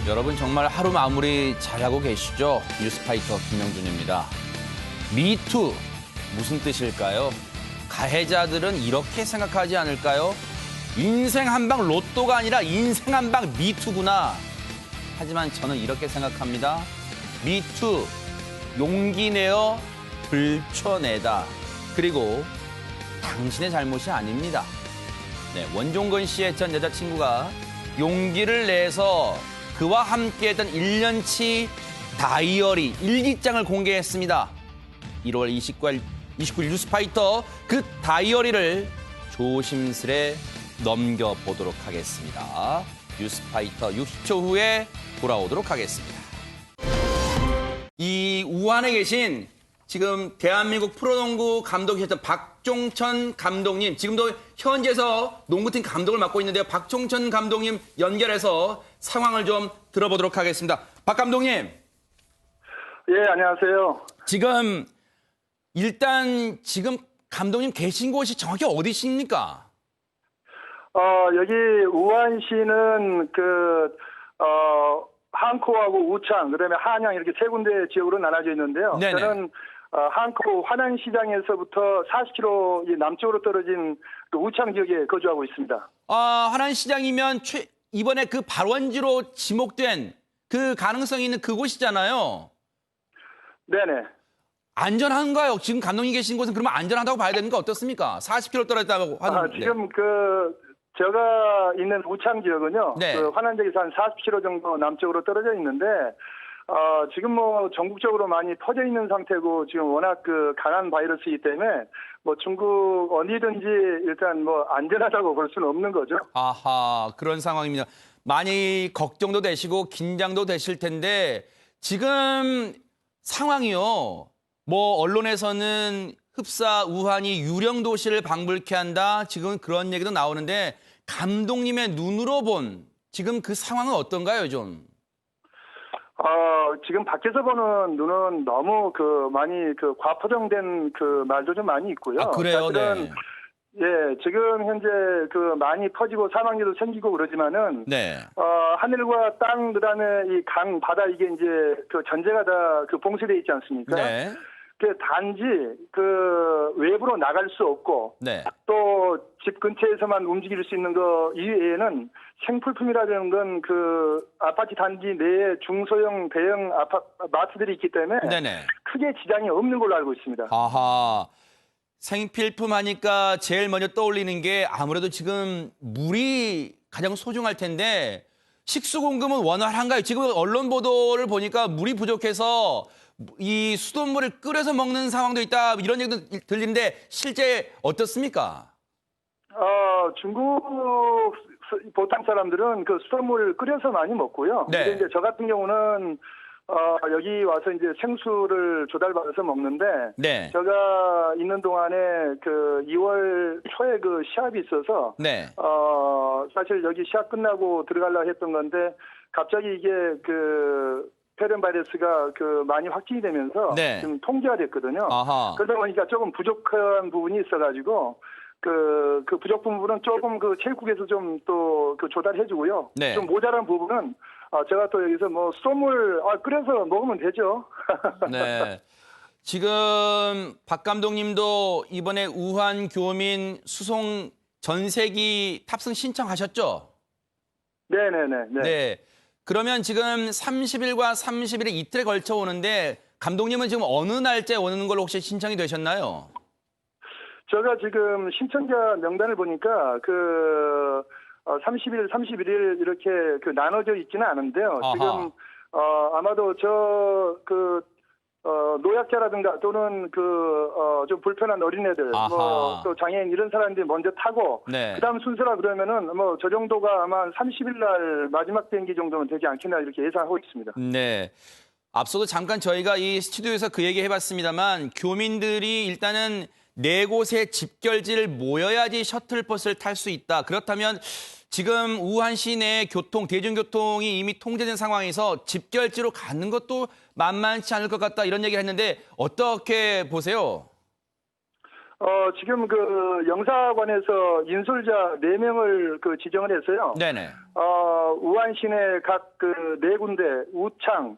여러분 정말 하루 마무리 잘하고 계시죠? 뉴스파이터 김명준입니다. 미투 무슨 뜻일까요? 가해자들은 이렇게 생각하지 않을까요? 인생 한방 로또가 아니라 인생 한방 미투구나. 하지만 저는 이렇게 생각합니다. 미투 용기 내어 들춰내다. 그리고 당신의 잘못이 아닙니다. 네, 원종건 씨의 전 여자친구가 용기를 내서 그와 함께했던 1년치 다이어리 일기장을 공개했습니다. 1월 29일 뉴스파이터 그 다이어리를 조심스레 넘겨보도록 하겠습니다. 뉴스파이터 60초 후에 돌아오도록 하겠습니다. 이 우한에 계신 지금 대한민국 프로농구 감독이셨던 박종천 감독님, 지금도 현지에서 농구팀 감독을 맡고 있는데요. 박종천 감독님 연결해서 상황을 좀 들어보도록 하겠습니다. 박 감독님. 예, 안녕하세요. 지금 일단 지금 감독님 계신 곳이 정확히 어디십니까? 여기 우한시는 한코하고 우창, 그다음에 한양 이렇게 세 군데 지역으로 나눠져 있는데요. 네네. 저는 한코 화난시장에서부터 40km 남쪽으로 떨어진 그 우창 지역에 거주하고 있습니다. 화난시장이면 이번에 그 발원지로 지목된 그 가능성이 있는 그곳이잖아요. 네네. 안전한가요? 지금 감독님 계신 곳은 그러면 안전하다고 봐야 되는 거 어떻습니까? 40km 떨어졌다고 하는데. 지금 제가 있는 우창 지역은요. 네. 화난지역에서 한 40km 정도 남쪽으로 떨어져 있는데 지금 전국적으로 많이 퍼져 있는 상태고 지금 워낙 강한 바이러스이기 때문에 중국 어디든지 일단 안전하다고 볼 수는 없는 거죠. 아하, 그런 상황입니다. 많이 걱정도 되시고 긴장도 되실 텐데 지금 상황이요. 언론에서는 흡사 우한이 유령 도시를 방불케 한다. 지금 그런 얘기도 나오는데 감독님의 눈으로 본 지금 그 상황은 어떤가요, 좀? 지금 밖에서 보는 눈은 너무 많이 과포장된 말도 좀 많이 있고요. 아, 그래요? 사실은 네. 예, 지금 현재 많이 퍼지고 사망자도 생기고 그러지만은 네. 하늘과 땅 그다음에 이 강 바다 이게 이제 전제가 다 봉쇄돼 있지 않습니까? 네. 단지 외부로 나갈 수 없고 네. 또 집 근처에서만 움직일 수 있는 거 이외에는 생필품이라는 건 아파트 단지 내에 중소형 대형 마트들이 있기 때문에 네네. 크게 지장이 없는 걸로 알고 있습니다. 아하. 생필품 하니까 제일 먼저 떠올리는 게 아무래도 지금 물이 가장 소중할 텐데 식수 공급은 원활한가요? 지금 언론 보도를 보니까 물이 부족해서 이 수돗물을 끓여서 먹는 상황도 있다 이런 얘기도 들리는데 실제 어떻습니까? 중국 보통 사람들은 수돗물을 끓여서 많이 먹고요. 네. 근데 이제 저 같은 경우는 여기 와서 이제 생수를 조달받아서 먹는데, 네. 제가 있는 동안에 2월 초에 시합이 있어서, 네. 사실 여기 시합 끝나고 들어가려고 했던 건데, 갑자기 이게 폐렴 바이러스가 많이 확진이 되면서 네. 지금 통제가 됐거든요. 아하. 그러다 보니까 조금 부족한 부분이 있어가지고, 그 부족 부분은 조금 체육국에서 좀 또 조달해주고요. 네. 좀 모자란 부분은 제가 또 여기서 수돗물 끓여서 먹으면 되죠. 네. 지금 박 감독님도 이번에 우한 교민 수송 전세기 탑승 신청하셨죠? 네네네. 네. 네. 그러면 지금 30일과 31일 이틀에 걸쳐 오는데 감독님은 지금 어느 날짜에 오는 걸로 혹시 신청이 되셨나요? 제가 지금 신청자 명단을 보니까 30일, 31일 이렇게 나눠져 있지는 않은데요. 아하. 지금 아마도 노약자라든가 또는 좀 불편한 어린애들, 아하. 또 장애인 이런 사람들이 먼저 타고 네. 그다음 순서라 그러면은 저 정도가 아마 30일 날 마지막 비행기 정도는 되지 않겠나 이렇게 예상하고 있습니다. 네. 앞서도 잠깐 저희가 이 스튜디오에서 그 얘기 해봤습니다만 교민들이 일단은 네 곳의 집결지를 모여야지 셔틀버스를 탈 수 있다. 그렇다면 지금 우한 시내 대중교통이 이미 통제된 상황에서 집결지로 가는 것도 만만치 않을 것 같다 이런 얘기를 했는데 어떻게 보세요? 지금 그 영사관에서 인솔자 4명을 그 지정을 했어요. 네네. 우한 시내 각 그 4군데, 우창,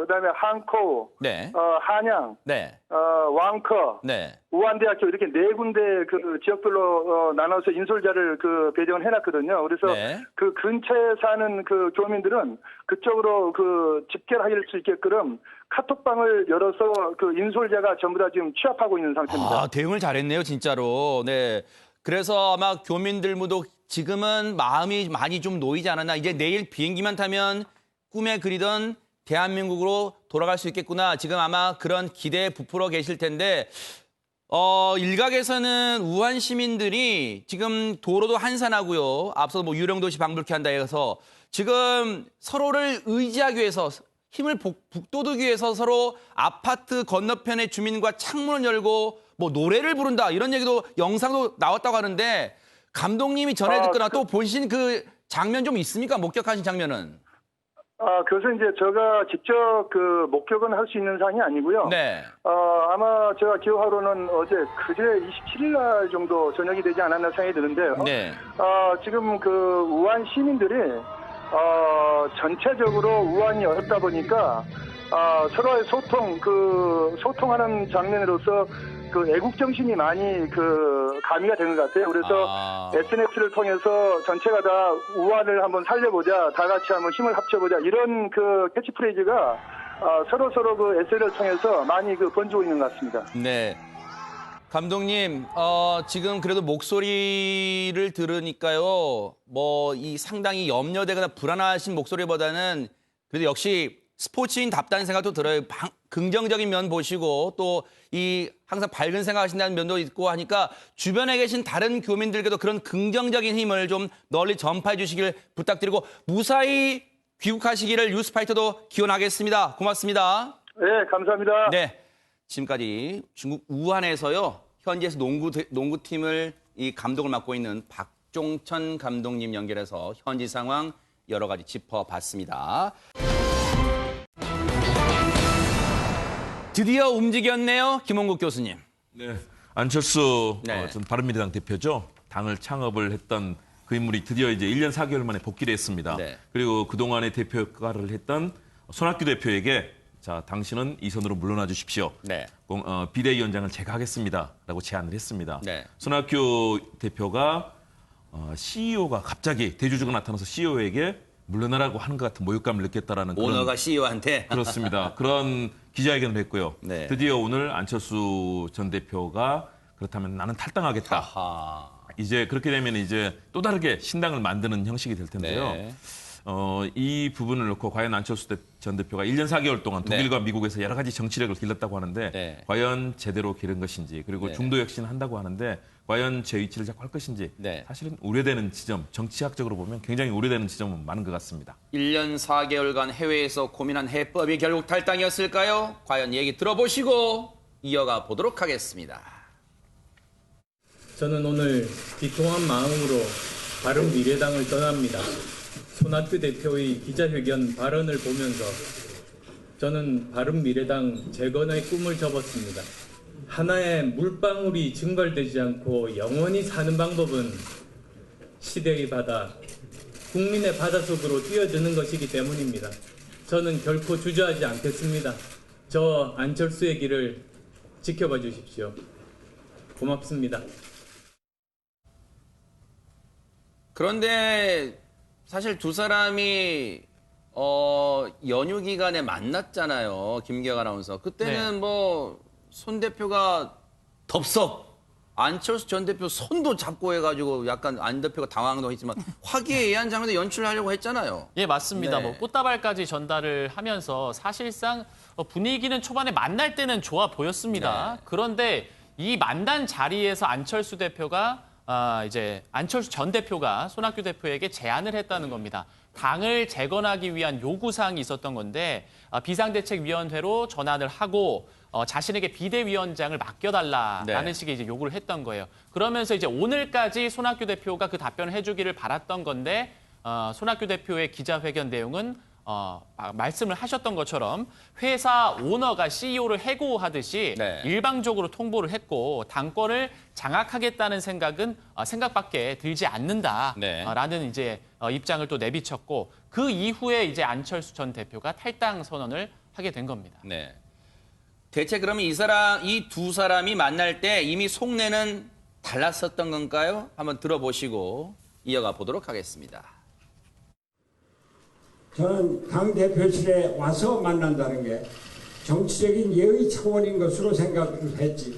그다음에 한코, 네. 한양, 네. 왕커, 네. 우한대학교 이렇게 4군데 그 지역별로 나눠서 인솔자를 그 배정을 해놨거든요. 그래서 네. 그 근처에 사는 그 교민들은 그쪽으로 그 집결할 수 있게끔 카톡방을 열어서 그 인솔자가 전부 다 지금 취합하고 있는 상태입니다. 아, 대응을 잘했네요, 진짜로. 네. 그래서 아마 교민들 모두 지금은 마음이 많이 좀 놓이지 않았나. 이제 내일 비행기만 타면 꿈에 그리던 대한민국으로 돌아갈 수 있겠구나. 지금 아마 그런 기대에 부풀어 계실 텐데, 일각에서는 우한 시민들이 지금 도로도 한산하고요. 앞서 뭐 유령도시 방불케 한다 해서 지금 서로를 의지하기 위해서 힘을 북돋우기 위해서 서로 아파트 건너편의 주민과 창문을 열고 뭐 노래를 부른다 이런 얘기도 영상도 나왔다고 하는데 감독님이 전해 듣거나 또 보신 그 장면 좀 있습니까? 목격하신 장면은? 그것은 이제 제가 직접 그 목격은 할 수 있는 사항이 아니고요. 네. 아마 제가 기억하로는 어제 그제 27일 날 정도 저녁이 되지 않았나 생각이 드는데요. 네. 지금 그 우한 시민들이 전체적으로 우한이 어렵다 보니까 서로의 소통하는 장면으로서 그 애국 정신이 많이 그 가미가 되는 것 같아요. 그래서 SNS를 통해서 전체가 다 우한을 한번 살려보자, 다 같이 한번 힘을 합쳐보자 이런 그 캐치프레이즈가 서로 그 SNS를 통해서 많이 그 번지고 있는 것 같습니다. 네. 감독님, 지금 그래도 목소리를 들으니까요, 뭐, 이 상당히 염려되거나 불안하신 목소리보다는 그래도 역시 스포츠인답다는 생각도 들어요. 긍정적인 면 보시고 또 이 항상 밝은 생각하신다는 면도 있고 하니까 주변에 계신 다른 교민들께도 그런 긍정적인 힘을 좀 널리 전파해 주시길 부탁드리고 무사히 귀국하시기를 뉴스파이터도 기원하겠습니다. 고맙습니다. 네, 감사합니다. 네. 지금까지 중국 우한에서요. 현지에서 농구팀을 이 감독을 맡고 있는 박종천 감독님 연결해서 현지 상황 여러 가지 짚어봤습니다. 드디어 움직였네요. 김홍국 교수님. 네. 안철수 네. 전 바른미래당 대표죠. 당을 창업을 했던 그 인물이 드디어 이제 1년 4개월 만에 복귀를 했습니다. 네. 그리고 그동안의 대표 역할을 했던 손학규 대표에게 자, 당신은 이 선으로 물러나 주십시오. 네. 비대위원장을 제가 하겠습니다라고 제안을 했습니다. 네. 손학규 대표가 CEO가 갑자기 대주주가 나타나서 CEO에게 물러나라고 하는 것 같은 모욕감을 느꼈다라는 오너가 CEO한테 그렇습니다. 그런 기자회견을 했고요. 네. 드디어 오늘 안철수 전 대표가 그렇다면 나는 탈당하겠다. 아하. 이제 그렇게 되면 이제 또 다르게 신당을 만드는 형식이 될 텐데요. 네. 이 부분을 놓고 과연 안철수 전 대표가 1년 4개월 동안 독일과 미국에서 여러 가지 정치력을 길렀다고 하는데 네. 과연 제대로 기른 것인지 그리고 네. 중도 혁신 한다고 하는데 과연 제 위치를 잡고 할 것인지 네. 사실은 우려되는 지점, 정치학적으로 보면 굉장히 우려되는 지점은 많은 것 같습니다. 1년 4개월간 해외에서 고민한 해법이 결국 탈당이었을까요? 과연 얘기 들어보시고 이어가 보도록 하겠습니다. 저는 오늘 비통한 마음으로 바른미래당을 떠납니다. 손학규 대표의 기자회견 발언을 보면서 저는 바른미래당 재건의 꿈을 접었습니다. 하나의 물방울이 증발되지 않고 영원히 사는 방법은 시대의 바다, 국민의 바다 속으로 뛰어드는 것이기 때문입니다. 저는 결코 주저하지 않겠습니다. 저 안철수의 길을 지켜봐 주십시오. 고맙습니다. 그런데 사실 두 사람이 연휴 기간에 만났잖아요. 김기혁 아나운서. 그때는 뭐 손 대표가 덥석 안철수 전 대표 손도 잡고 해가지고 약간 안 대표가 당황도 했지만 화기애애한 장면도 연출하려고 했잖아요. 예, 맞습니다. 네. 뭐 꽃다발까지 전달을 하면서 사실상 분위기는 초반에 만날 때는 좋아 보였습니다. 네. 그런데 이 만난 자리에서 안철수 대표가 이제 안철수 전 대표가 손학규 대표에게 제안을 했다는 겁니다. 당을 재건하기 위한 요구사항이 있었던 건데 비상대책위원회로 전환을 하고 자신에게 비대위원장을 맡겨달라라는 네. 식의 이제 요구를 했던 거예요. 그러면서 이제 오늘까지 손학규 대표가 그 답변을 해주기를 바랐던 건데 손학규 대표의 기자회견 내용은 말씀을 하셨던 것처럼 회사 오너가 CEO를 해고하듯이 네. 일방적으로 통보를 했고 당권을 장악하겠다는 생각은 생각밖에 들지 않는다라는 네. 이제 입장을 또 내비쳤고 그 이후에 이제 안철수 전 대표가 탈당 선언을 하게 된 겁니다. 네. 대체 그러면 이 두 사람이 만날 때 이미 속내는 달랐었던 건가요? 한번 들어보시고 이어가 보도록 하겠습니다. 저는 당 대표실에 와서 만난다는 게 정치적인 예의 차원인 것으로 생각을 했지.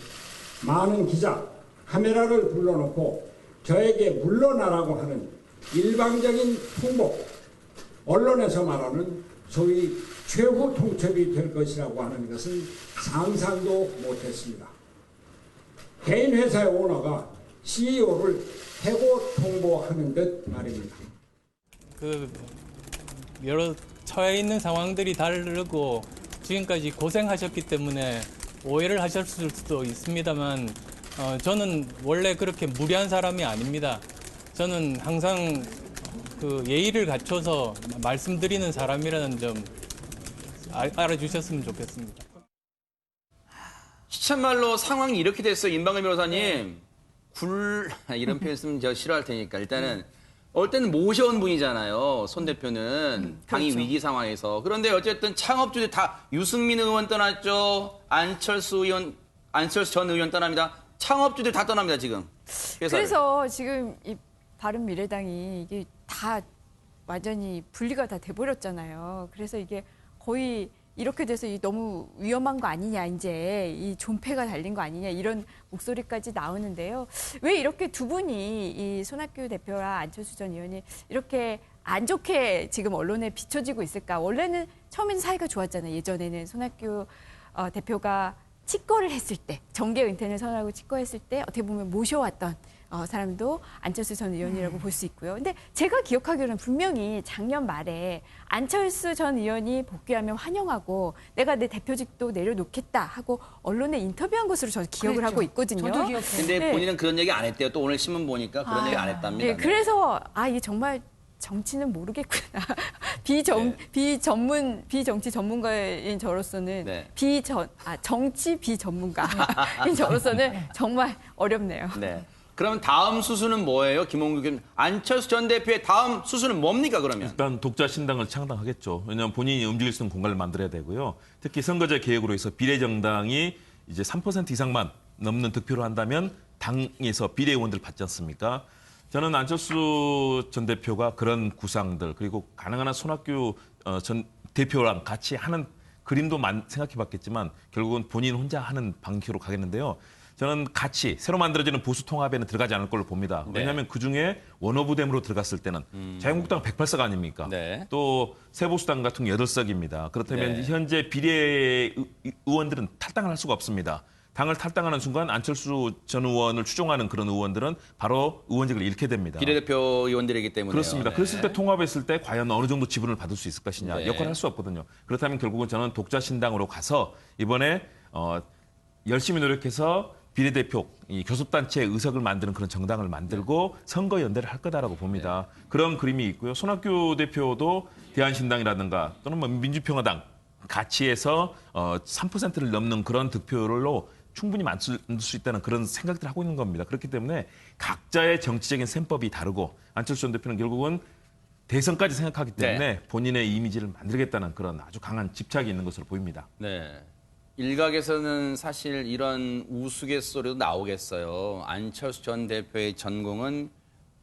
많은 기자, 카메라를 불러놓고 저에게 물러나라고 하는 일방적인 통보, 언론에서 말하는 소위 최후 통첩이 될 것이라고 하는 것은 상상도 못했습니다. 개인 회사의 오너가 CEO를 해고 통보하는 듯 말입니다. 여러 처해 있는 상황들이 다르고 지금까지 고생하셨기 때문에 오해를 하셨을 수도 있습니다만 저는 원래 그렇게 무례한 사람이 아닙니다. 저는 항상 그 예의를 갖춰서 말씀드리는 사람이라는 점 알아주셨으면 좋겠습니다. 시참말로 상황이 이렇게 됐어요. 임방글 변호사님. 이런 표현 쓰면 저 싫어할 테니까 일단은 어떨 때는 모셔온 분이잖아요. 손 대표는 당이 그렇죠. 위기 상황에서. 그런데 어쨌든 창업주들 다 유승민 의원 떠났죠. 안철수 전 의원 떠납니다. 창업주들 다 떠납니다 지금. 회사를. 그래서 지금 이 바른미래당이 이게 다 완전히 분리가 다 돼버렸잖아요. 그래서 이게 거의 이렇게 돼서 너무 위험한 거 아니냐, 이제 이 존폐가 달린 거 아니냐 이런 목소리까지 나오는데요. 왜 이렇게 두 분이 이 손학규 대표와 안철수 전 의원이 이렇게 안 좋게 지금 언론에 비춰지고 있을까? 원래는 처음에는 사이가 좋았잖아요. 예전에는 손학규 대표가 직거를 했을 때, 정계 은퇴를 선언하고 직거했을 때 어떻게 보면 모셔왔던 사람도 안철수 전 의원이라고 볼 수 있고요. 근데 제가 기억하기로는 분명히 작년 말에 안철수 전 의원이 복귀하면 환영하고 내가 내 대표직도 내려놓겠다 하고 언론에 인터뷰한 것으로 저는 기억을 하고 있거든요. 저도 기억해요. 근데 네. 본인은 그런 얘기 안 했대요. 또 오늘 신문 보니까 그런 얘기 안 했답니다. 네, 그래서 이게 정말 정치는 모르겠구나. 비정치 전문가인 저로서는 네. 정치 비전문가인 저로서는 정말 어렵네요. 네. 그러면 다음 수순은 뭐예요? 김홍규 교수님. 안철수 전 대표의 다음 수순은 뭡니까 그러면? 일단 독자 신당을 창당하겠죠. 왜냐하면 본인이 움직일 수 있는 공간을 만들어야 되고요. 특히 선거제 개혁으로 해서 비례정당이 이제 3% 이상만 넘는 득표를 한다면 당에서 비례의원들을 받지 않습니까? 저는 안철수 전 대표가 그런 구상들 그리고 가능한 한 손학규 전 대표랑 같이 하는 그림도 생각해봤겠지만 결국은 본인 혼자 하는 방식으로 가겠는데요. 저는 같이 새로 만들어지는 보수 통합에는 들어가지 않을 걸로 봅니다. 왜냐하면 그중에 원오브댐으로 들어갔을 때는 자유한국당 108석 아닙니까? 네. 또 새보수당 같은 경 8석입니다. 그렇다면 네. 현재 비례 의원들은 탈당을 할 수가 없습니다. 당을 탈당하는 순간 안철수 전 의원을 추종하는 그런 의원들은 바로 의원직을 잃게 됩니다. 비례대표 의원들이기 때문에. 그렇습니다. 네. 그랬을 때 통합했을 때 과연 어느 정도 지분을 받을 수 있을 것이냐 네. 역할을 할 수 없거든요. 그렇다면 결국은 저는 독자 신당으로 가서 이번에 열심히 노력해서 비례대표, 이 교섭단체의 의석을 만드는 그런 정당을 만들고 선거연대를 할 거다라고 봅니다. 그런 그림이 있고요. 손학규 대표도 대한신당이라든가 또는 뭐 민주평화당 같이 해서 3%를 넘는 그런 득표율로 충분히 만들 수 있다는 그런 생각들을 하고 있는 겁니다. 그렇기 때문에 각자의 정치적인 셈법이 다르고 안철수 전 대표는 결국은 대선까지 생각하기 때문에 본인의 이미지를 만들겠다는 그런 아주 강한 집착이 있는 것으로 보입니다. 네. 일각에서는 사실 이런 우스갯소리도 나오겠어요. 안철수 전 대표의 전공은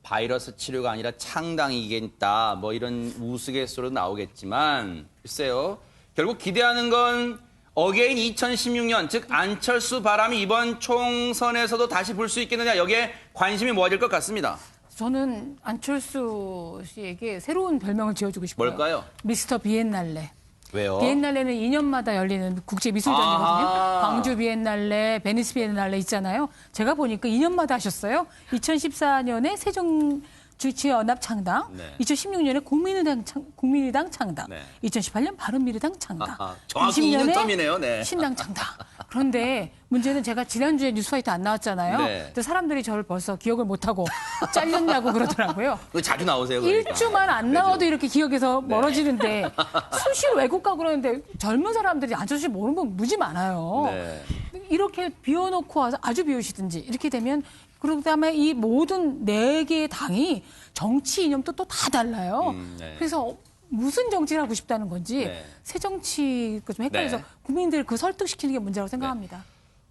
바이러스 치료가 아니라 창당이겠다. 뭐 이런 우스갯소리도 나오겠지만 글쎄요. 결국 기대하는 건 어게인 2016년, 즉 안철수 바람이 이번 총선에서도 다시 불 수 있겠느냐. 여기에 관심이 모아질 것 같습니다. 저는 안철수 씨에게 새로운 별명을 지어주고 싶어요. 뭘까요? 미스터 비엔날레. 왜요? 비엔날레는 2년마다 열리는 국제미술전이거든요. 아하. 광주 비엔날레, 베니스 비엔날레 있잖아요. 제가 보니까 2년마다 하셨어요. 2014년에 정치연합 창당, 네. 2016년에 국민의당 창당, 네. 2018년 바른미래당 창당, 정확히 2년 텀이네요. 네. 신당 창당. 그런데 문제는 제가 지난주에 뉴스파이터 안 나왔잖아요. 네. 근데 사람들이 저를 벌써 기억을 못하고 잘렸냐고 그러더라고요. 그거 자주 나오세요. 그러니까. 1주만 안 나와도 이렇게 기억에서 네. 멀어지는데 수시로 외국 가고 그러는데 젊은 사람들이 안철수 모르는 분 무지 많아요. 네. 이렇게 비워놓고 와서 아주 비우시든지 이렇게 되면 그다음에 이 모든 4개의 당이 정치 이념도 또 다 달라요. 네. 그래서 무슨 정치를 하고 싶다는 건지 네. 새 정치가 좀 헷갈려서 네. 국민들을 그 설득시키는 게 문제라고 생각합니다.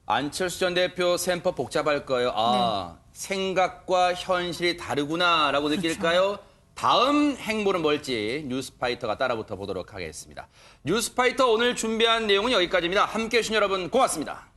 안철수 전 대표 셈법 복잡할 거예요. 생각과 현실이 다르구나라고 느낄까요? 다음 행보는 뭘지 뉴스파이터가 따라붙어 보도록 하겠습니다. 뉴스파이터 오늘 준비한 내용은 여기까지입니다. 함께해 주신 여러분 고맙습니다.